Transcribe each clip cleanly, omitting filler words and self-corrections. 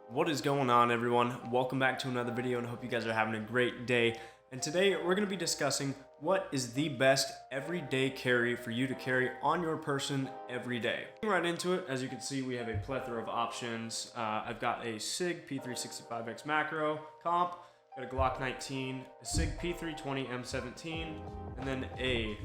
What is going on, everyone? Welcome back to another video, and I hope you guys are having a great day. And today we're going to be discussing what is the best everyday carry for you to carry on your person every day. Getting right into it, as you can see, we have a plethora of options. I've got a SIG P365X macro comp, got a Glock 19, a SIG P320 M17, and then a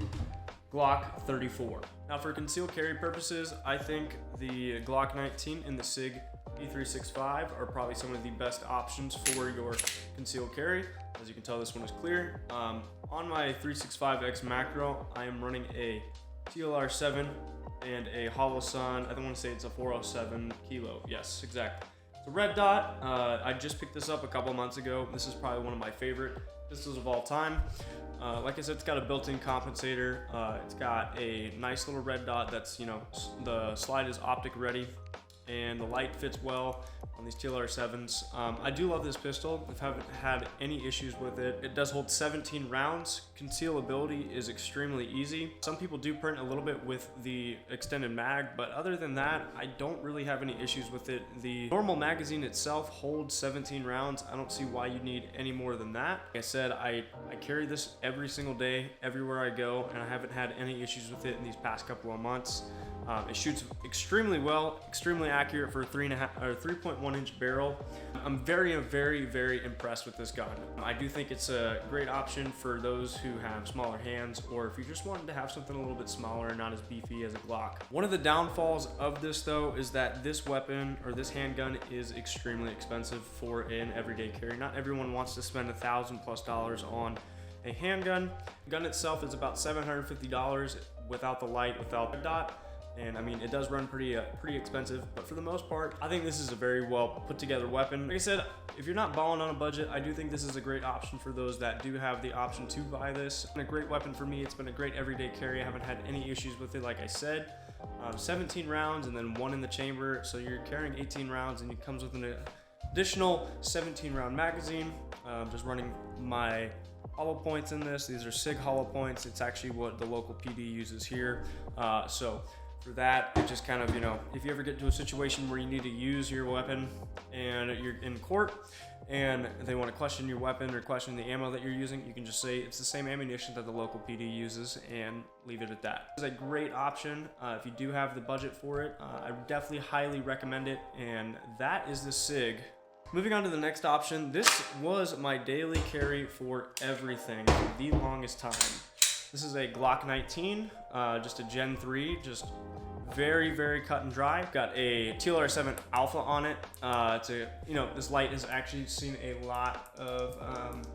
Glock 34. Now, for concealed carry purposes, I think the Glock 19 and the SIG P365 are probably some of the best options for your concealed carry. As you can tell, this one is clear. On my 365X macro, I am running a TLR7 and a Hollow Sun. I don't want to say it's a 407 kilo. Yes, exactly. It's a red dot. I just picked this up a couple months ago. This is probably one of my favorite pistols of all time. Like I said, it's got a built-in compensator. It's got a nice little red dot that's, the slide is optic ready, and the light fits well on these TLR7s. I do love this pistol. I haven't had any issues with it. It does hold 17 rounds. Concealability is extremely easy. Some people do print a little bit with the extended mag, but other than that, I don't really have any issues with it. The normal magazine itself holds 17 rounds. I don't see why you need any more than that. Like I said, I carry this every single day, everywhere I go, and I haven't had any issues with it in these past couple of months. It shoots extremely well, extremely accurate for a 3.1 inch barrel. I'm very impressed with this gun. I do think it's a great option for those who have smaller hands, or if you just wanted to have something a little bit smaller and not as beefy as a Glock. One of the downfalls of this, though, is that this weapon or this handgun is extremely expensive for an everyday carry. Not everyone wants to spend $1,000+ on a handgun. The gun itself is about $750 without the light, without the dot. And I mean, it does run pretty expensive, but for the most part, I think this is a very well put together weapon. Like I said, if you're not balling on a budget, I do think this is a great option for those that do have the option to buy this. It's been a great weapon for me. It's been a great everyday carry. I haven't had any issues with it, like I said. 17 rounds and then one in the chamber, so you're carrying 18 rounds, and it comes with an additional 17 round magazine. Just running my hollow points in this. These are SIG hollow points. It's actually what the local PD uses here. So for that, it just kind of, if you ever get to a situation where you need to use your weapon and you're in court and they want to question your weapon or question the ammo that you're using, you can just say it's the same ammunition that the local PD uses and leave it at that. It's a great option if you do have the budget for it. I definitely highly recommend it, and that is the SIG. Moving on to the next option, this was my daily carry for everything for the longest time. This is a Glock 19, just a Gen 3, just very cut and dry. Got a TLR7 Alpha on it. This light has actually seen a lot of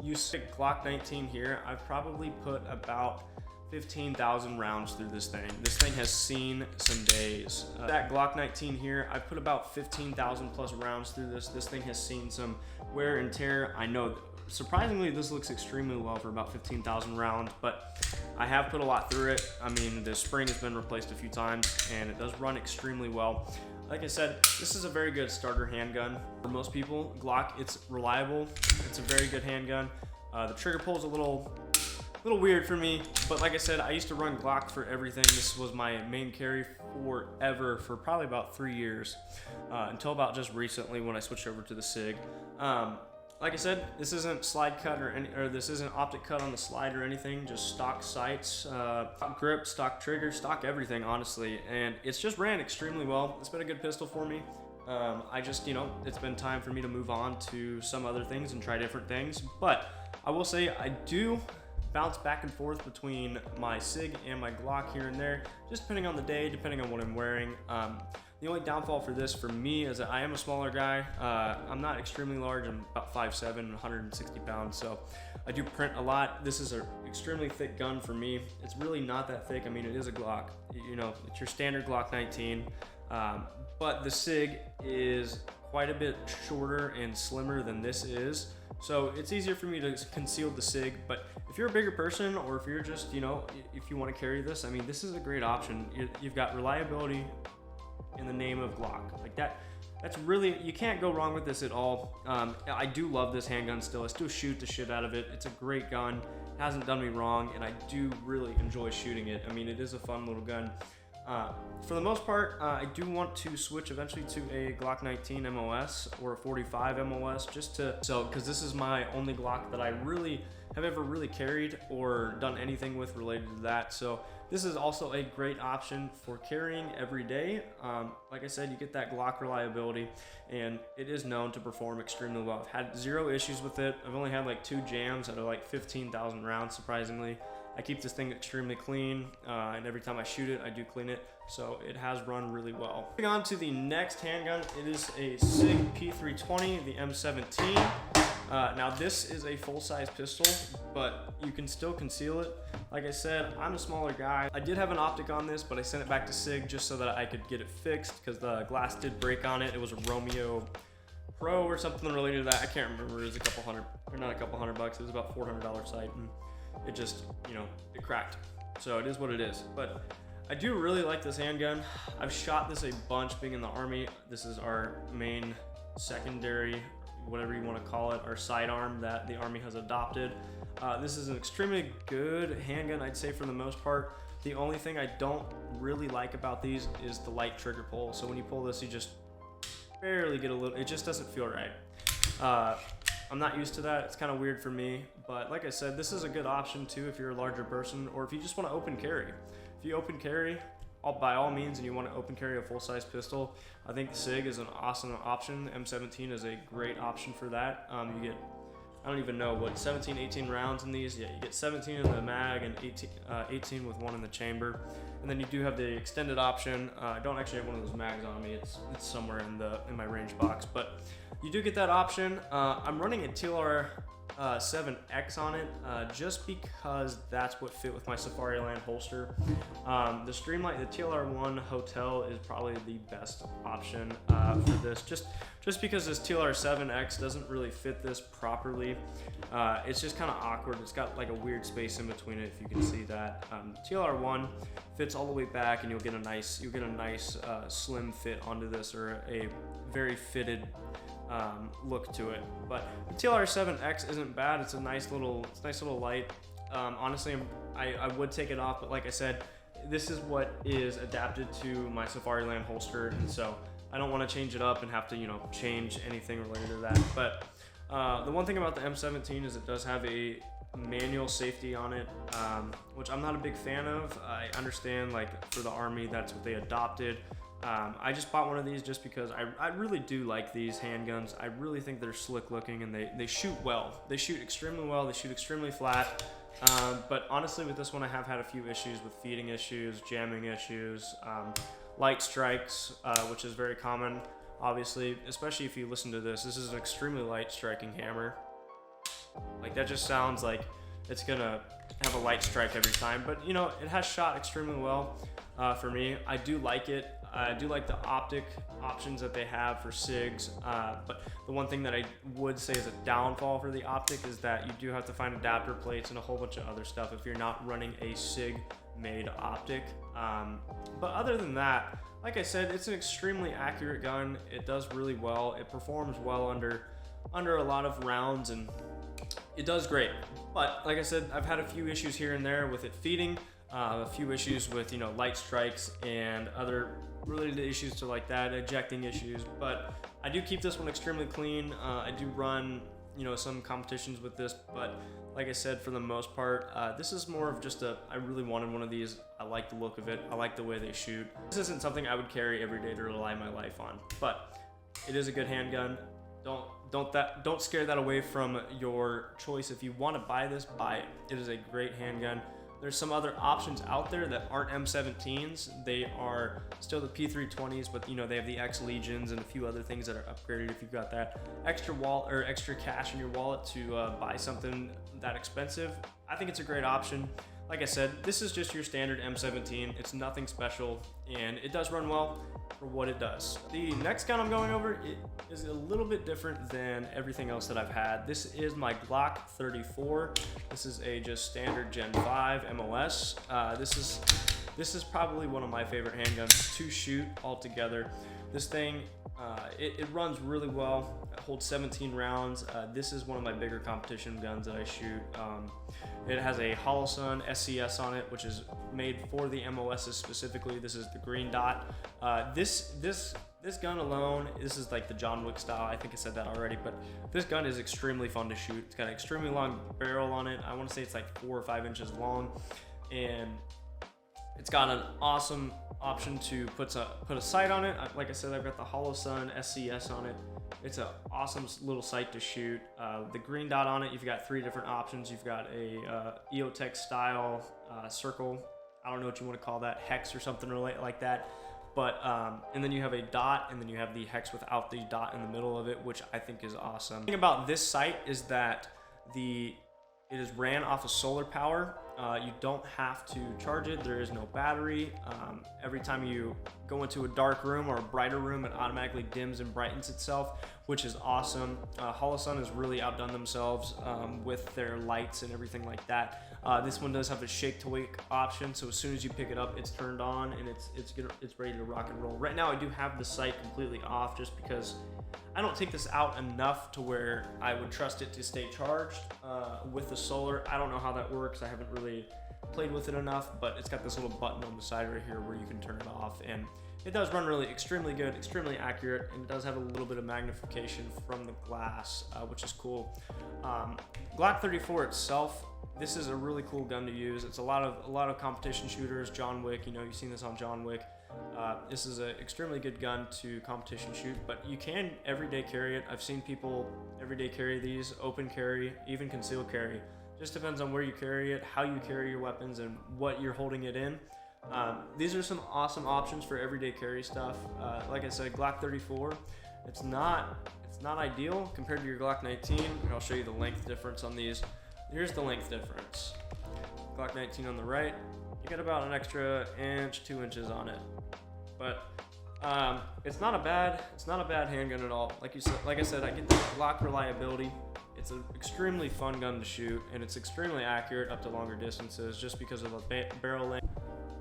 use. Glock 19 here, I've probably put about 15,000 rounds through this thing. This thing has seen some days. That Glock 19 here, I put about 15,000+ rounds through this. This thing has seen some wear and tear. I know, surprisingly, this looks extremely well for about 15,000 rounds, but I have put a lot through it. I mean, the spring has been replaced a few times, and it does run extremely well. Like I said, this is a very good starter handgun. For most people, Glock, it's reliable. It's a very good handgun. The trigger pull is a little weird for me, but like I said, I used to run Glock for everything. This was my main carry forever, for probably about 3 years, until about just recently when I switched over to the SIG. Like I said, this isn't slide cut or this isn't optic cut on the slide or anything, just stock sights, stock grip, stock trigger, stock everything, honestly. And it's just ran extremely well. It's been a good pistol for me. I just, it's been time for me to move on to some other things and try different things. But I will say I do bounce back and forth between my SIG and my Glock here and there, just depending on the day, depending on what I'm wearing. The only downfall for this for me is that I am a smaller guy. I'm not extremely large. I'm about 5'7", 160 pounds, so I do print a lot. This is an extremely thick gun for me. It's really not that thick. I mean, it is a Glock. It's your standard Glock 19, but the SIG is quite a bit shorter and slimmer than this is. So it's easier for me to conceal the SIG, but if you're a bigger person, or if you're just, if you want to carry this, I mean, this is a great option. You've got reliability in the name of Glock. Like that's really, you can't go wrong with this at all. I do love this handgun still. I still shoot the shit out of it. It's a great gun. It hasn't done me wrong, and I do really enjoy shooting it. I mean, it is a fun little gun. For the most part, I do want to switch eventually to a Glock 19 MOS or a 45 MOS because this is my only Glock that I really have ever really carried or done anything with related to that. So this is also a great option for carrying every day. Like I said, you get that Glock reliability, and it is known to perform extremely well. I've had 0 issues with it. I've only had like 2 jams out of like 15,000 rounds, surprisingly. I keep this thing extremely clean, and every time I shoot it, I do clean it, so it has run really well. Moving on to the next handgun, it is a SIG P320, the M17. Now this is a full-size pistol, but you can still conceal it. Like I said, I'm a smaller guy. I did have an optic on this, but I sent it back to SIG just so that I could get it fixed because the glass did break on it. It was a Romeo Pro or something related to that. I can't remember. It was a couple hundred, or not a couple $100. It was about $400 sight, and it just, it cracked. So it is what it is. But I do really like this handgun. I've shot this a bunch being in the Army. This is our main secondary, whatever you want to call it, our sidearm that the Army has adopted. This is an extremely good handgun, I'd say, for the most part. The only thing I don't really like about these is the light trigger pull. So when you pull this, you just barely get a little, it just doesn't feel right. I'm not used to that. It's kind of weird for me, but like I said, this is a good option too if you're a larger person or if you just want to open carry. If you open carry, by all means, and you want to open carry a full-size pistol, I think the SIG is an awesome option. M17 is a great option for that. You get, I don't even know what, 17, 18 rounds in these. Yeah, you get 17 in the mag and 18 with one in the chamber. And then you do have the extended option. I don't actually have one of those mags on me. It's somewhere in my range box, but you do get that option. I'm running a TLR 7X on it just because that's what fit with my Safariland holster. The Streamlight, the TLR1 Hotel is probably the best option for this, just because this TLR 7X doesn't really fit this properly. It's just kind of awkward. It's got like a weird space in between it, if you can see that. TLR1 fits all the way back, and you'll get a nice slim fit onto this, or a very fitted look to it. But the TLR 7X isn't bad. It's a nice little light. Honestly, I would take it off, but like I said, this is what is adapted to my Safariland holster, and so I don't want to change it up and have to change anything related to that. But the one thing about the M17 is it does have a manual safety on it, which I'm not a big fan of. I understand, like, for the Army, that's what they adopted. I just bought one of these just because I really do like these handguns. I really think they're slick looking, and they shoot well. They shoot extremely well. They shoot extremely flat. But honestly, with this one, I have had a few issues with feeding issues, jamming issues, light strikes, which is very common, obviously, especially if you listen to this. This is an extremely light striking hammer. Like, that just sounds like it's gonna have a light strike every time, but it has shot extremely well for me. I do like it. I do like the optic options that they have for SIGs, but the one thing that I would say is a downfall for the optic is that you do have to find adapter plates and a whole bunch of other stuff if you're not running a SIG made optic. But other than that, like I said, it's an extremely accurate gun. It does really well. It performs well under a lot of rounds, and it does great. But like I said, I've had a few issues here and there with it feeding, a few issues with light strikes and other related issues to like that, ejecting issues. But I do keep this one extremely clean. I do run some competitions with this, but like I said, for the most part, this is more of just I really wanted one of these. I like the look of it. I like the way they shoot. This isn't something I would carry every day to rely my life on, but it is a good handgun. Don't scare that away from your choice. If you want to buy this, buy it. It is a great handgun. There's some other options out there that aren't M17s. They are still the P320s, but they have the X Legions and a few other things that are upgraded if you've got that extra wallet or extra cash in your wallet to buy something that expensive. I think it's a great option. Like I said, this is just your standard M17. It's nothing special, and it does run well for what it does. The next gun I'm going over, it is a little bit different than everything else that I've had. This is my Glock 34. This is a just standard Gen 5 MOS. This is probably one of my favorite handguns to shoot altogether. This thing, it runs really well. It holds 17 rounds. This is one of my bigger competition guns that I shoot. It has a Holosun SCS on it, which is made for the MOSs specifically. This is the green dot. This gun alone, this is like the John Wick style. I think I said that already, but this gun is extremely fun to shoot. It's got an extremely long barrel on it. I want to say it's like 4 or 5 inches long, and it's got an awesome option to put a sight on it. Like I said, I've got the Holosun SCS on it. It's an awesome little sight to shoot. The green dot on it, you've got 3 different options. You've got a EOTech style circle. I don't know what you want to call that, hex or something like that. But and then you have a dot, and then you have the hex without the dot in the middle of it, which I think is awesome. The thing about this sight is that it is ran off of solar power. You don't have to charge it. There is no battery. Every time you go into a dark room or a brighter room, it automatically dims and brightens itself, which is awesome. Holosun has really outdone themselves with their lights and everything like that. This one does have a shake to wake option, so as soon as you pick it up, it's turned on and it's ready to rock and roll. Right now, I do have the sight completely off just because I don't take this out enough to where I would trust it to stay charged with the solar. I don't know how that works. I haven't really played with it enough, but it's got this little button on the side right here where you can turn it off, and it does run really extremely good, extremely accurate, and it does have a little bit of magnification from the glass, which is cool. Glock 34 itself, this is a really cool gun to use. It's a lot of competition shooters, John Wick, you've seen this on John Wick. This is an extremely good gun to competition shoot, but you can everyday carry it. I've seen people everyday carry these, open carry, even concealed carry. Just depends on where you carry it, how you carry your weapons, and what you're holding it in. These are some awesome options for everyday carry stuff. Like I said, Glock 34, it's not ideal compared to your Glock 19. I'll show you the length difference on these. Here's the length difference. Glock 19 on the right, you get about an extra inch, 2 inches on it. But it's not a bad handgun at all. Like I said, I get the Glock reliability. It's an extremely fun gun to shoot, and it's extremely accurate up to longer distances just because of the barrel length.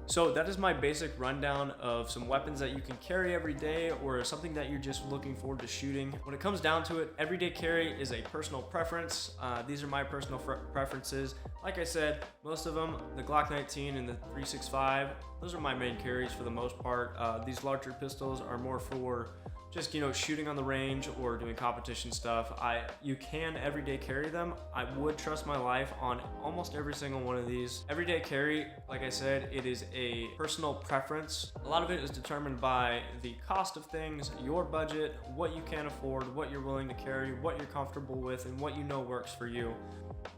So that is my basic rundown of some weapons that you can carry every day or something that you're just looking forward to shooting. When it comes down to it, everyday carry is a personal preference. These are my personal preferences. Like I said, most of them, the Glock 19 and the 365, those are my main carries for the most part. These larger pistols are more for just shooting on the range or doing competition stuff. You can everyday carry them. I would trust my life on almost every single one of these. Everyday carry, like I said, it is a personal preference. A lot of it is determined by the cost of things, your budget, what you can afford, what you're willing to carry, what you're comfortable with, and what works for you.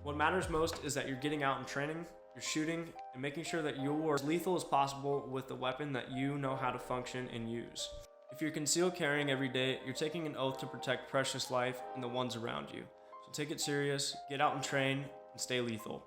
What matters most is that you're getting out and training, you're shooting, and making sure that you're as lethal as possible with the weapon that you know how to function and use. If you're concealed carrying every day, you're taking an oath to protect precious life and the ones around you. So take it serious, get out and train, and stay lethal.